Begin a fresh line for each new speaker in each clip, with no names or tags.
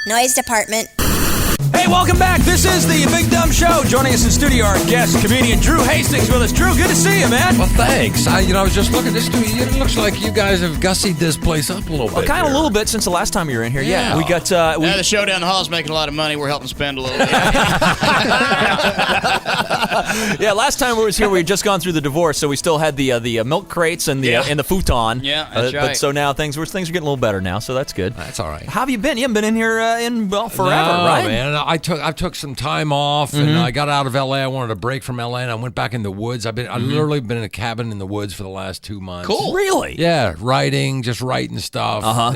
Noise department.
Hey, welcome back. This is the Big Dumb Show. Joining us in studio, our guest, comedian Drew Hastings with us. Drew, good to see you, man.
Well, thanks. I was just looking at this studio. It looks like you guys have gussied this place up a little bit.
Kind of a little bit since the last time you were in here. Yeah. We got...
the show down the hall is making a lot of money. We're helping spend a little bit.
Yeah, last time we was here, we had just gone through the divorce, so we still had the milk crates and the futon.
Yeah, that's right.
But so now things are getting a little better now, so that's good.
That's all right.
How have you been? You haven't been in here forever, right?
No, man. I took some time off, and I got out of L.A. I wanted a break from L.A., and I went back in the woods. I've literally been in a cabin in the woods for the last 2 months.
Cool. Really?
Yeah, just writing stuff.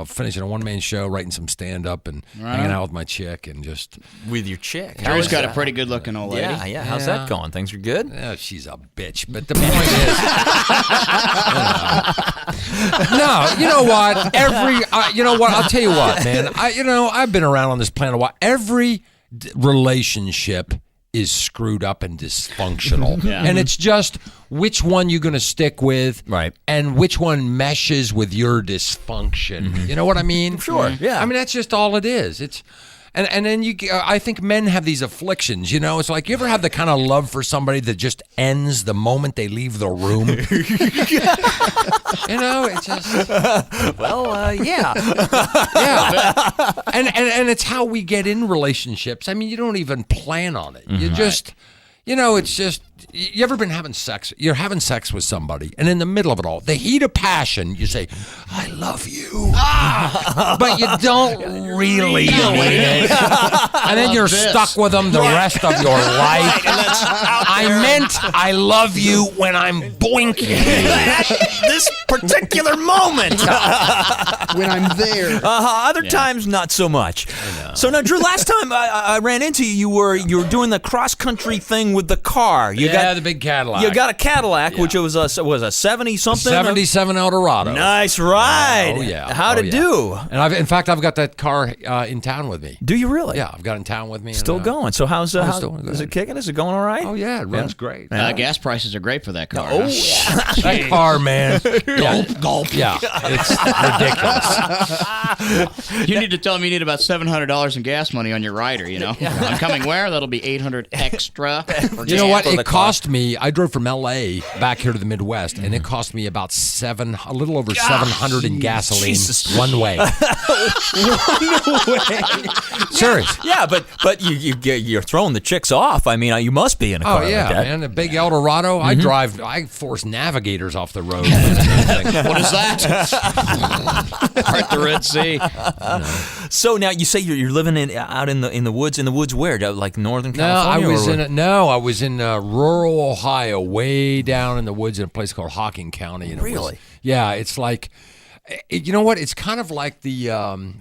Finishing a one-man show, writing some stand-up, and hanging out with my chick, and just...
With your chick?
Drew's got a pretty good-looking old lady.
Yeah. How's that going? Things are good?
Yeah, she's a bitch, but the point is... No, you know what? I'll tell you what, man. I've been around on this planet a while. Every relationship is screwed up and dysfunctional. And it's just which one you're going to stick with,
right?
And which one meshes with your dysfunction. You know what I mean?
Sure, yeah.
I mean, that's just all it is. It's... And then I think men have these afflictions, you know? It's like, you ever have the kind of love for somebody that just ends the moment they leave the room? You know, it's just...
Yeah.
Yeah. And it's how we get in relationships. I mean, you don't even plan on it. You just... You know, it's just, you ever been having sex? You're having sex with somebody, and in the middle of it all, the heat of passion, you say, I love you. But you don't really mean it. And then you're stuck with them the rest of your life. I meant I love you when I'm boinking.
This particular moment.
When I'm there.
Other times, not so much. So now, Drew, last time I ran into you, you were doing the cross-country thing with the car. You got
the big Cadillac.
You got a Cadillac, which was a 70-something?
77 Eldorado.
Nice ride.
Oh, yeah.
How'd it do?
And I've got that car in town with me.
Do you really?
Yeah, I've got it in town with me.
Still going. So how's is it kicking? Is it going all right?
Oh, yeah. It runs great.
Gas prices are great for that car.
Oh, yeah.
That car, man.
Gulp.
Yeah, it's ridiculous.
You need to tell him you need about $700 in gas money on your rider, you know? I'm coming where? That'll be $800 extra.
You know what? It cost me, I drove from L.A. back here to the Midwest, and it cost me about a little over $700 in gasoline one way. One way. Serious.
Yeah, but you're throwing the chicks off. I mean, you must be in a car
Oh, yeah,
like that.
man. The big Eldorado, I force navigators off the road.
What is that? Part the Red Sea.
So now you say you're living out in the woods. In the woods where? Like Northern California?
I was in rural Ohio, way down in the woods in a place called Hocking County. And
Really?
It's like, you know what? It's kind of like the,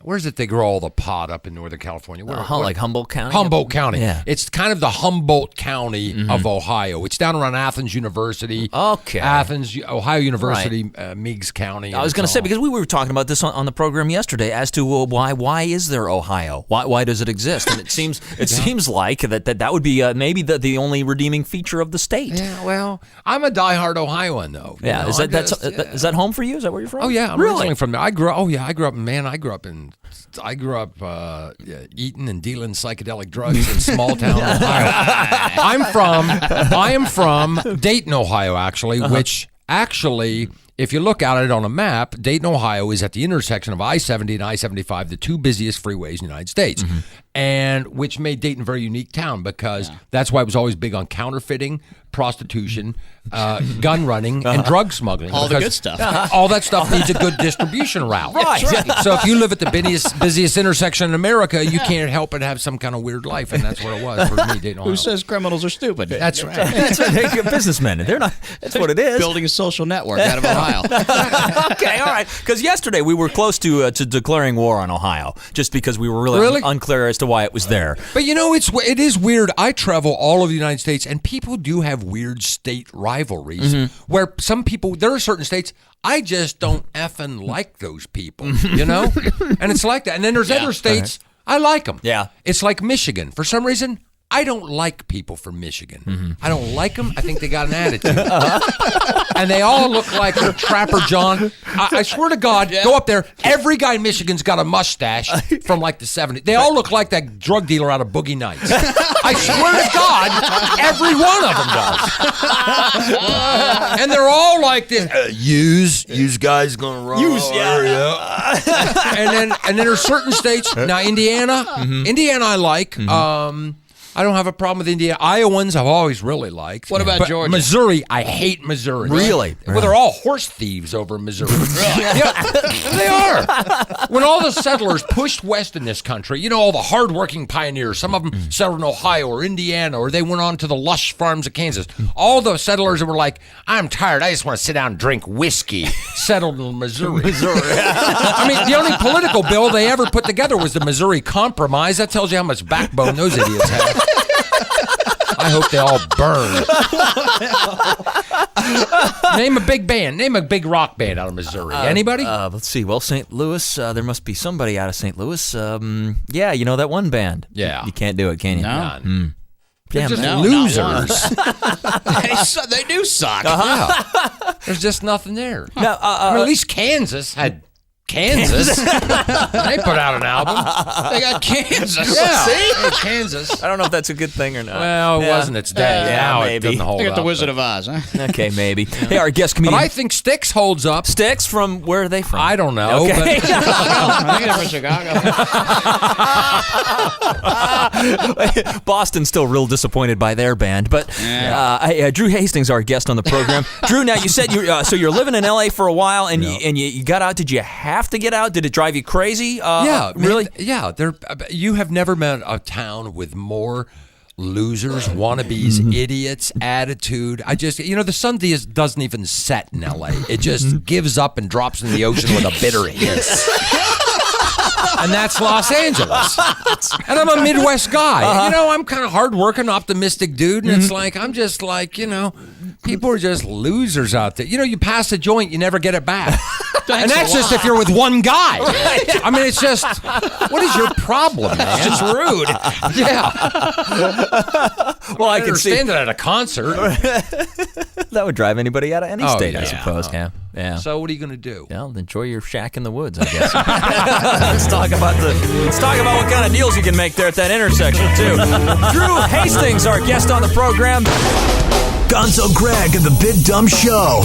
where's it they grow all the pot up in Northern California?
Like Humboldt County?
Humboldt County.
Yeah.
It's kind of the Humboldt County of Ohio. It's down around Athens University.
Okay.
Ohio University, Meigs County.
I was going to say, because we were talking about this on the program yesterday as to why is there Ohio? Why does it exist? And it seems like that would be maybe the only redeeming feature of the state.
Yeah, well, I'm a diehard Ohioan, though.
Yeah, is that home for you? Is that where you're from?
Oh, yeah, I'm
really?
originally from there. I grew up eating and dealing psychedelic drugs in small town Ohio. I am from Dayton, Ohio, actually, which actually, if you look at it on a map, Dayton, Ohio is at the intersection of I-70 and I-75, the two busiest freeways in the United States, and which made Dayton a very unique town because that's why it was always big on counterfeiting, prostitution, gun running, and drug smuggling.
All the good stuff.
All that stuff needs a good distribution route.
Right.
So if you live at the busiest intersection in America, you can't help but have some kind of weird life, and that's what it was for me, Dayton, Ohio.
Who says criminals are stupid?
That's right.
That's right. They're businessmen. They're not. That's what it is.
Building a social network out of Ohio.
Okay, all right. Because yesterday we were close to declaring war on Ohio, just because we were really unclear as to why it was there.
But you know, it is weird. I travel all over the United States, and people do have weird state rivalries where some people, there are certain states, I just don't effing like those people, you know? And it's like that. And then there's other states, I like them.
Yeah.
It's like Michigan. For some reason, I don't like people from Michigan. I don't like them. I think they got an attitude. And they all look like they're Trapper John. I swear to God, go up there. Every guy in Michigan's got a mustache from like the 70s. They all look like that drug dealer out of Boogie Nights. I swear to God, every one of them does. And they're all like this. Use guys gonna run. And then there's certain states. Now Indiana I like. I don't have a problem with Indiana. Iowans I've always really liked.
What about Georgia?
Missouri, I hate Missouri.
Really?
Well, they're all horse thieves over in Missouri. Yeah, they are. When all the settlers pushed west in this country, all the hardworking pioneers, some of them settled in Ohio or Indiana, or they went on to the lush farms of Kansas. All the settlers were like, I'm tired. I just want to sit down and drink whiskey. Settled in Missouri. I mean, the only political bill they ever put together was the Missouri Compromise. That tells you how much backbone those idiots have. I hope they all burn. Name a big band. Name a big rock band out of Missouri. Anybody?
Let's see. Well, St. Louis, there must be somebody out of St. Louis. Yeah, that one band.
Yeah.
You can't do it, can you?
No.
They're just
No,
losers.
They do suck.
Yeah. There's just nothing there.
Now,
I mean, at least Kansas had Kansas. They put out an album.
They got Kansas.
Yeah.
See?
Hey, Kansas.
I don't know if that's a good thing or not.
Well, it wasn't its day.
Yeah,
Now
maybe.
it doesn't hold
They got the
up,
Wizard
but-
of Oz, huh?
Okay, maybe. Hey, our guest
But
comedian.
I think Styx holds up.
Styx from, where are they from?
I don't know.
Okay.
But
I think they're from Chicago.
Boston's still real disappointed by their band, but Drew Hastings, our guest on the program. Drew, now you said so you're living in LA for a while, and you got out. Did you have to get out? Did it drive you crazy?
yeah,
really?
Man, you have never met a town with more losers, wannabes, idiots, attitude. The sun doesn't even set in LA. It just gives up and drops in the ocean with a bitter hiss. And that's Los Angeles. And I'm a Midwest guy. I'm kind of hardworking, optimistic dude, and it's like, I'm just like, people are just losers out there. You pass a joint, you never get it back. And that's just if you're with one guy. I mean, it's just, what is your problem, man?
It's just rude.
Yeah.
Well, I
I
can see
understand it at a concert.
that would drive anybody out of any state, I
yeah.
suppose. Yeah.
So what are you going to do?
Well, enjoy your shack in the woods, I guess. Let's talk about what kind of deals you can make there at that intersection too. Drew Hastings, our guest on the program.
Gonzo Greg and the Big Dumb Show.